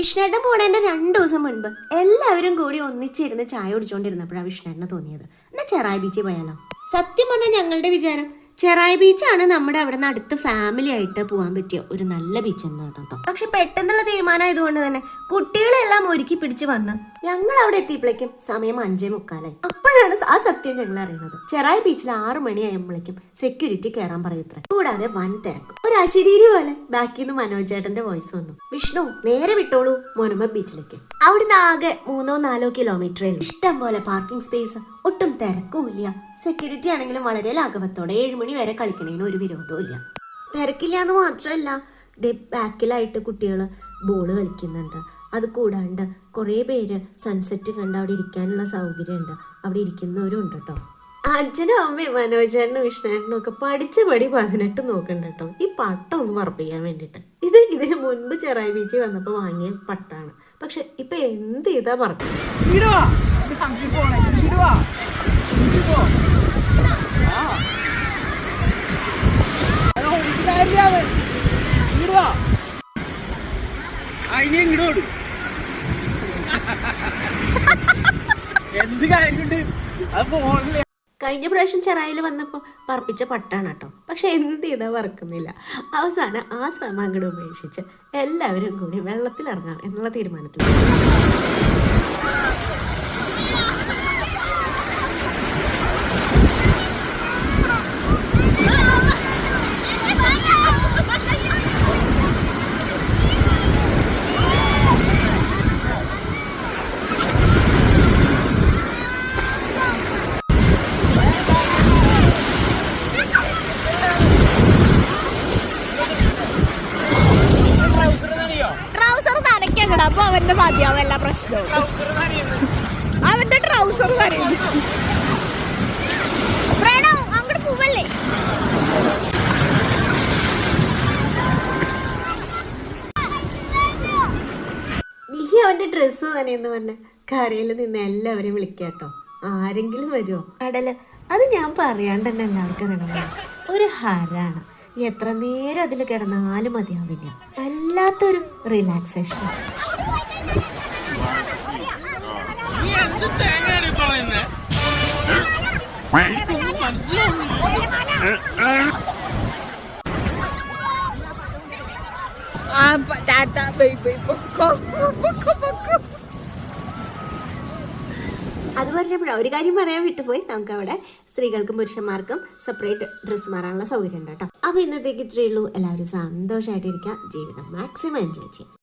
വിഷ്ണുവേട്ടൻ പോണേന്റെ 2 ദിവസം മുൻപ് എല്ലാവരും കൂടി ഒന്നിച്ചിരുന്ന് ചായ കുടിച്ചോണ്ടിരുന്നപ്പോഴാണ് വിഷ്ണുവേട്ടന് തോന്നിയത് എന്നാ ചെറായി ബീച്ചിൽ പോയാലോ. സത്യം പറഞ്ഞാൽ ഞങ്ങളുടെ വിചാരം ചെറായി ബീച്ചാണ് നമ്മുടെ അവിടെ നിന്ന് അടുത്ത് ഫാമിലി ആയിട്ട് പോകാൻ പറ്റിയ ഒരു നല്ല ബീച്ച് എന്ന് കേട്ടോ. പക്ഷെ പെട്ടെന്നുള്ള തീരുമാനം ആയതുകൊണ്ട് തന്നെ കുട്ടികളെല്ലാം ഒരുക്കി പിടിച്ച് വന്ന് ഞങ്ങൾ അവിടെ എത്തിയപ്പോഴേക്കും സമയം 5:45. അപ്പോഴാണ് ആ സത്യം ഞങ്ങൾ അറിയുന്നത്. ചെറായി ബീച്ചിൽ 6 മണിയാകുമ്പോഴേക്കും സെക്യൂരിറ്റി കയറാൻ പറയൂത്രേ. കൂടാതെ വൻ തിരക്കും. ഒരു അശരീരി പോലെ ബാക്കിൽ നിന്ന് മനോജ് ചേട്ടന്റെ വോയിസ് വന്നു, വിഷ്ണു നേരെ വിട്ടോളൂ മൊനമ ബീച്ചിലേക്ക്. അവിടുന്ന് ആകെ 3-4 കിലോമീറ്ററേ ഉള്ളൂ. ഇഷ്ടം പോലെ പാർക്കിംഗ് സ്പേസ്, ഒട്ടും തിരക്കുമില്ല. സെക്യൂരിറ്റി ആണെങ്കിലും വളരെ ലാഘവത്തോടെ 7 മണി വരെ കളിക്കണേന് ഒരു വിരോധവും ഇല്ല. തിരക്കില്ല എന്ന് മാത്രമല്ല, ബാക്കിലായിട്ട് കുട്ടികൾ ബോള് കളിക്കുന്നുണ്ട്. അത് കൂടാണ്ട് കുറേ പേര് സൺസെറ്റ് കണ്ട് അവിടെ ഇരിക്കാനുള്ള സൗകര്യമുണ്ട്. അവിടെ ഇരിക്കുന്നവരും ഉണ്ട് കേട്ടോ. അച്ഛനും അമ്മയും മനോജേട്ടനും വിഷ്ണുവേട്ടനും ഒക്കെ പഠിച്ച പടി 18 നോക്കണ്ട കേട്ടോ, ഈ പട്ടം ഒന്ന് പറപ്പിക്കാൻ വേണ്ടിയിട്ട്. ഇതിന് മുൻപ് ചെറായി ബീച്ചിൽ വന്നപ്പോൾ വാങ്ങിയ പട്ടാണ്. പക്ഷെ ഇപ്പൊ എന്ത് ചെയ്താ പറഞ്ഞു. കഴിഞ്ഞ പ്രാവശ്യം ചെറായിൽ വന്നപ്പോൾ പറപ്പിച്ച പട്ടാണ് കേട്ടോ. പക്ഷെ എന്ത് ചെയ്താൽ പറക്കുന്നില്ല. അവസാനം ആ ശ്രമം അങ്ങോട്ട് ഉപേക്ഷിച്ച് എല്ലാവരും കൂടി വെള്ളത്തിലിറങ്ങാം എന്നുള്ള തീരുമാനത്തിൽ. അപ്പൊ അവന്റെ മതിയാവും എല്ലാ പ്രശ്നവും. അവന്റെ ട്രൗസർ കരയുന്നു. അങ്ങോട്ട് പോവല്ലേ. നീ അവന്റെ ഡ്രസ്സ് തന്നെയെന്ന് പറഞ്ഞ കരയിൽ നിന്ന് എല്ലാവരെയും വിളിക്കാട്ടോ. ആരെങ്കിലും വരുമോ? കടല് അത് ഞാൻ പറയാണ്ട് തന്നെ എല്ലാവർക്കും അറിയണം. ഒരു ഹരാണ്. എത്ര നേരം അതിൽ കിടന്നാലും മതിയാവില്ല. വല്ലാത്തൊരു റിലാക്സേഷൻ. അത് പറഞ്ഞപ്പോഴാണ് ഒരു കാര്യം പറയാൻ വിട്ടുപോയി. നമുക്ക് അവിടെ സ്ത്രീകൾക്കും പുരുഷന്മാർക്കും സെപ്പറേറ്റ് ഡ്രസ്സ് മാറാനുള്ള സൗകര്യം ഉണ്ട് കേട്ടോ. അപ്പൊ ഇന്നത്തേക്ക് ഇത്രയേ ഉള്ളൂ. എല്ലാവരും സന്തോഷമായിട്ടിരിക്കുക, ജീവിതം മാക്സിമം എൻജോയ് ചെയ്യാം.